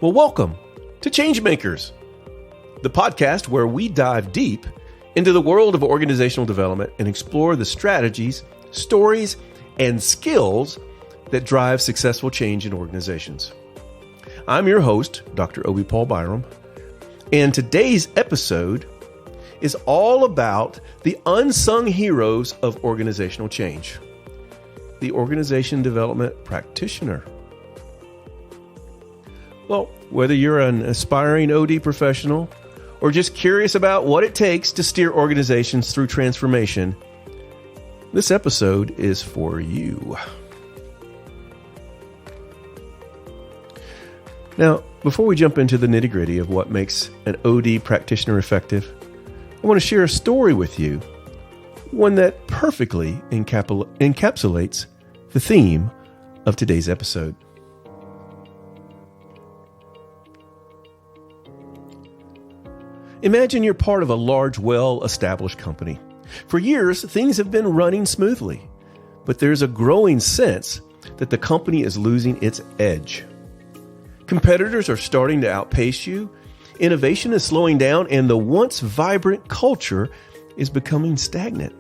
Well, welcome to Changemakers, the podcast where we dive deep into the world of organizational development and explore the strategies, stories, and skills that drive successful change in organizations. I'm your host, Dr. Obi Paul Byram, and today's episode is all about the unsung heroes of organizational change, the organization development practitioner. Well, whether you're an aspiring OD professional or just curious about what it takes to steer organizations through transformation, this episode is for you. Now, before we jump into the nitty-gritty of what makes an OD practitioner effective, I want to share a story with you, one that perfectly encapsulates the theme of today's episode. Imagine you're part of a large, well-established company. For years, things have been running smoothly, but there's a growing sense that the company is losing its edge. Competitors are starting to outpace you, innovation is slowing down, and the once vibrant culture is becoming stagnant.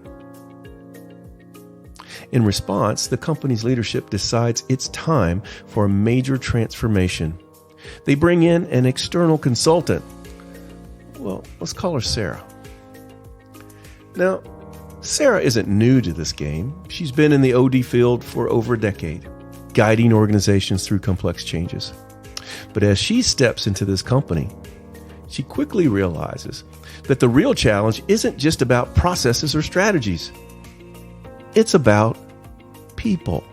In response, the company's leadership decides it's time for a major transformation. They bring in an external consultant. Well, let's call her Sarah. Now, Sarah isn't new to this game. She's been in the OD field for over a decade, guiding organizations through complex changes. But as she steps into this company, she quickly realizes that the real challenge isn't just about processes or strategies. It's about people.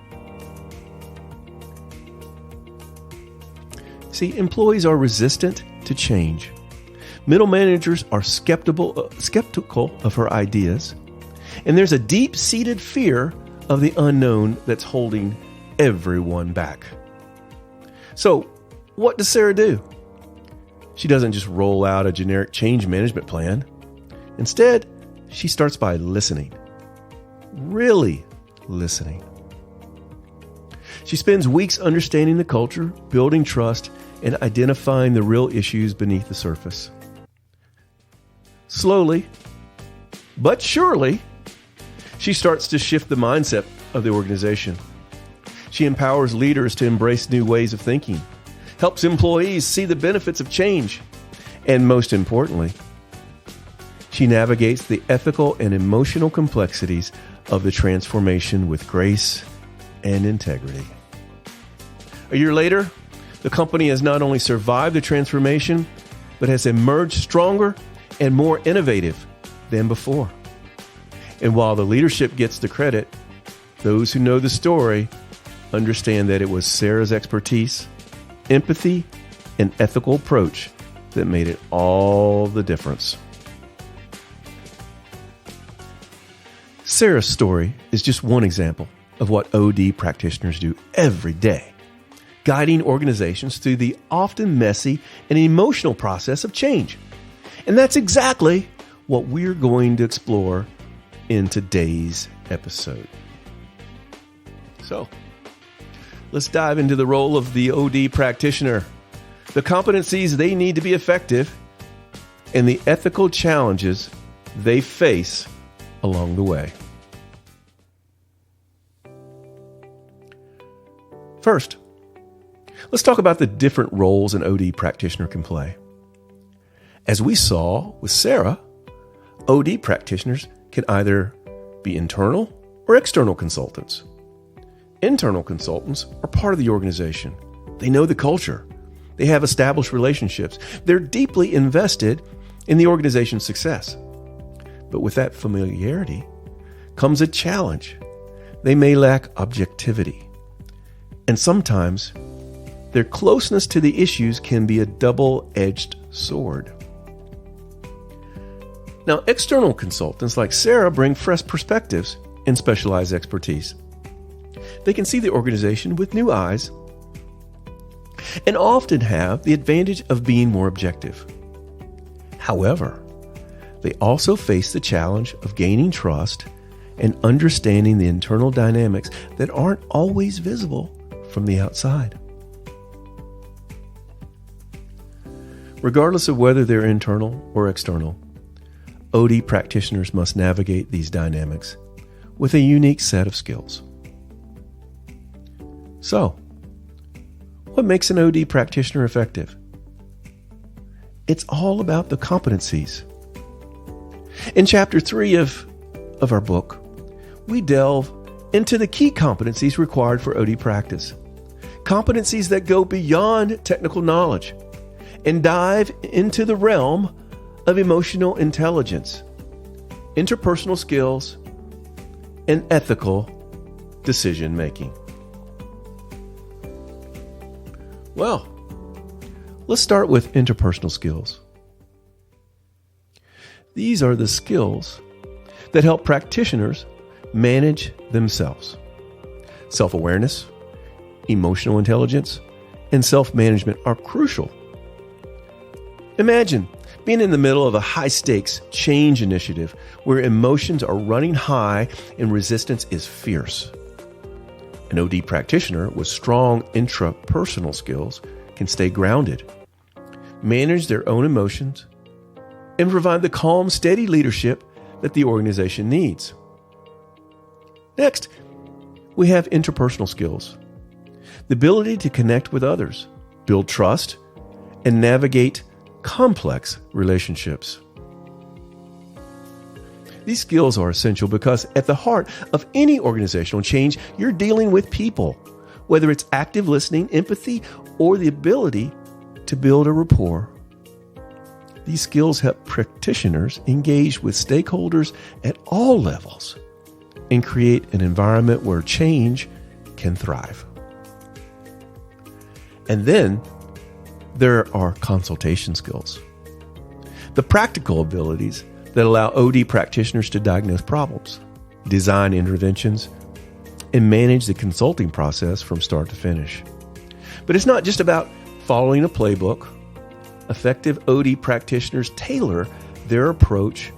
See, employees are resistant to change. Middle managers are skeptical of her ideas, and there's a deep-seated fear of the unknown that's holding everyone back. So, what does Sarah do? She doesn't just roll out a generic change management plan. Instead, she starts by listening. Really listening. She spends weeks understanding the culture, building trust, and identifying the real issues beneath the surface. Slowly, but surely, she starts to shift the mindset of the organization. She empowers leaders to embrace new ways of thinking, helps employees see the benefits of change, and most importantly, she navigates the ethical and emotional complexities of the transformation with grace and integrity. A year later, the company has not only survived the transformation, but has emerged stronger and more innovative than before. And while the leadership gets the credit, those who know the story understand that it was Sarah's expertise, empathy, and ethical approach that made it all the difference. Sarah's story is just one example of what OD practitioners do every day, guiding organizations through the often messy and emotional process of change. And that's exactly what we're going to explore in today's episode. So, let's dive into the role of the OD practitioner, the competencies they need to be effective, and the ethical challenges they face along the way. First, let's talk about the different roles an OD practitioner can play. As we saw with Sarah, OD practitioners can either be internal or external consultants. Internal consultants are part of the organization. They know the culture. They have established relationships. They're deeply invested in the organization's success. But with that familiarity comes a challenge. They may lack objectivity. And sometimes their closeness to the issues can be a double-edged sword. Now, external consultants like Sarah bring fresh perspectives and specialized expertise. They can see the organization with new eyes and often have the advantage of being more objective. However, they also face the challenge of gaining trust and understanding the internal dynamics that aren't always visible from the outside. Regardless of whether they're internal or external, OD practitioners must navigate these dynamics with a unique set of skills. So, what makes an OD practitioner effective? It's all about the competencies. In Chapter 3 of our book, we delve into the key competencies required for OD practice. Competencies that go beyond technical knowledge and dive into the realm of emotional intelligence, interpersonal skills, and ethical decision making. Well, let's start with interpersonal skills. These are the skills that help practitioners manage themselves. Self-awareness, emotional intelligence, and self-management are crucial. Imagine being in the middle of a high-stakes change initiative where emotions are running high and resistance is fierce. An OD practitioner with strong intrapersonal skills can stay grounded, manage their own emotions, and provide the calm, steady leadership that the organization needs. Next, we have interpersonal skills. The ability to connect with others, build trust, and navigate complex relationships. These skills are essential because at the heart of any organizational change, you're dealing with people, whether it's active listening, empathy, or the ability to build a rapport. These skills help practitioners engage with stakeholders at all levels and create an environment where change can thrive. And then there are consultation skills, the practical abilities that allow OD practitioners to diagnose problems, design interventions, and manage the consulting process from start to finish. But it's not just about following a playbook. Effective OD practitioners tailor their approach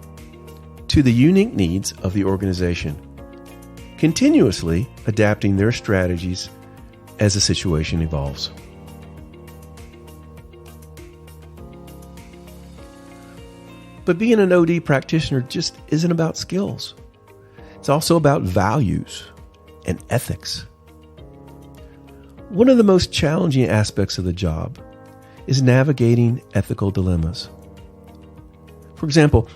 to the unique needs of the organization, continuously adapting their strategies as the situation evolves. But being an OD practitioner just isn't about skills. It's also about values and ethics. One of the most challenging aspects of the job is navigating ethical dilemmas. For example,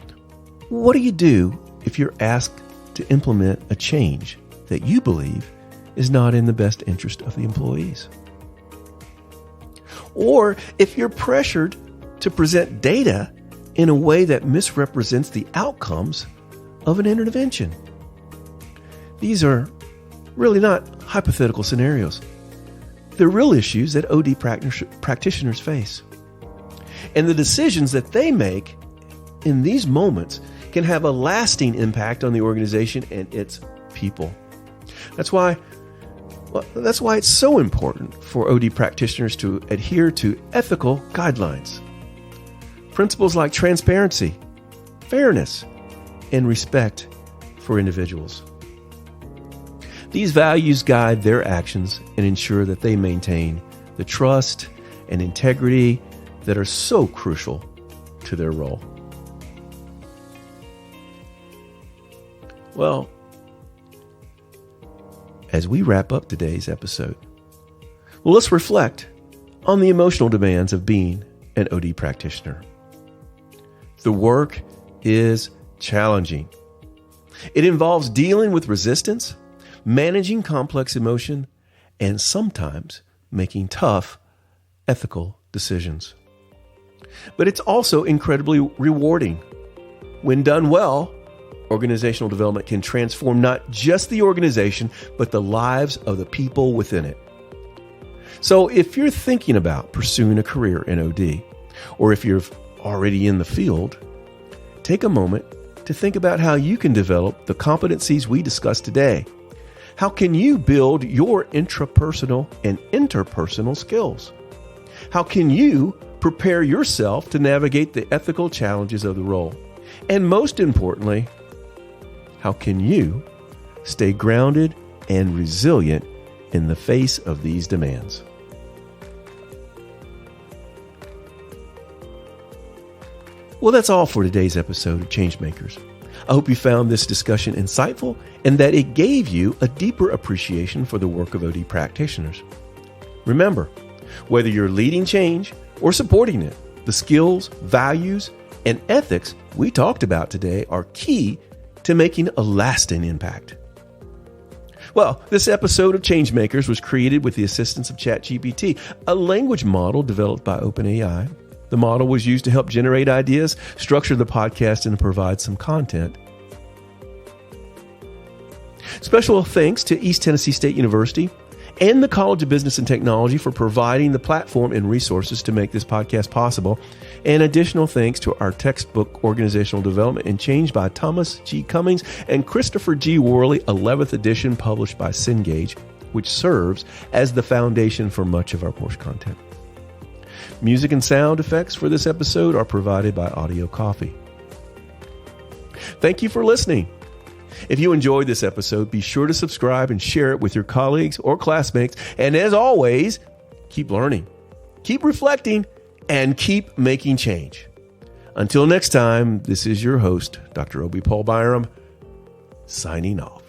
what do you do if you're asked to implement a change that you believe is not in the best interest of the employees? Or if you're pressured to present data in a way that misrepresents the outcomes of an intervention? These are really not hypothetical scenarios. They're real issues that OD practitioners face. And the decisions that they make in these moments can have a lasting impact on the organization and its people. That's why it's so important for OD practitioners to adhere to ethical guidelines. Principles like transparency, fairness, and respect for individuals. These values guide their actions and ensure that they maintain the trust and integrity that are so crucial to their role. Well, as we wrap up today's episode, let's reflect on the emotional demands of being an OD practitioner. The work is challenging. It involves dealing with resistance, managing complex emotion, and sometimes making tough ethical decisions. But it's also incredibly rewarding. When done well, organizational development can transform not just the organization, but the lives of the people within it. So if you're thinking about pursuing a career in OD, or if you're already in the field, take a moment to think about how you can develop the competencies we discussed today. How can you build your intrapersonal and interpersonal skills? How can you prepare yourself to navigate the ethical challenges of the role? And most importantly, how can you stay grounded and resilient in the face of these demands? Well, that's all for today's episode of Changemakers. I hope you found this discussion insightful and that it gave you a deeper appreciation for the work of OD practitioners. Remember, whether you're leading change or supporting it, the skills, values, and ethics we talked about today are key to making a lasting impact. Well, this episode of Changemakers was created with the assistance of ChatGPT, a language model developed by OpenAI. The model was used to help generate ideas, structure the podcast, and provide some content. Special thanks to East Tennessee State University and the College of Business and Technology for providing the platform and resources to make this podcast possible. And additional thanks to our textbook, Organizational Development and Change by Thomas G. Cummings and Christopher G. Worley, 11th edition, published by Cengage, which serves as the foundation for much of our course content. Music and sound effects for this episode are provided by Audio Coffee. Thank you for listening. If you enjoyed this episode, be sure to subscribe and share it with your colleagues or classmates. And as always, keep learning, keep reflecting, and keep making change. Until next time, this is your host, Dr. Obi Paul Byram, signing off.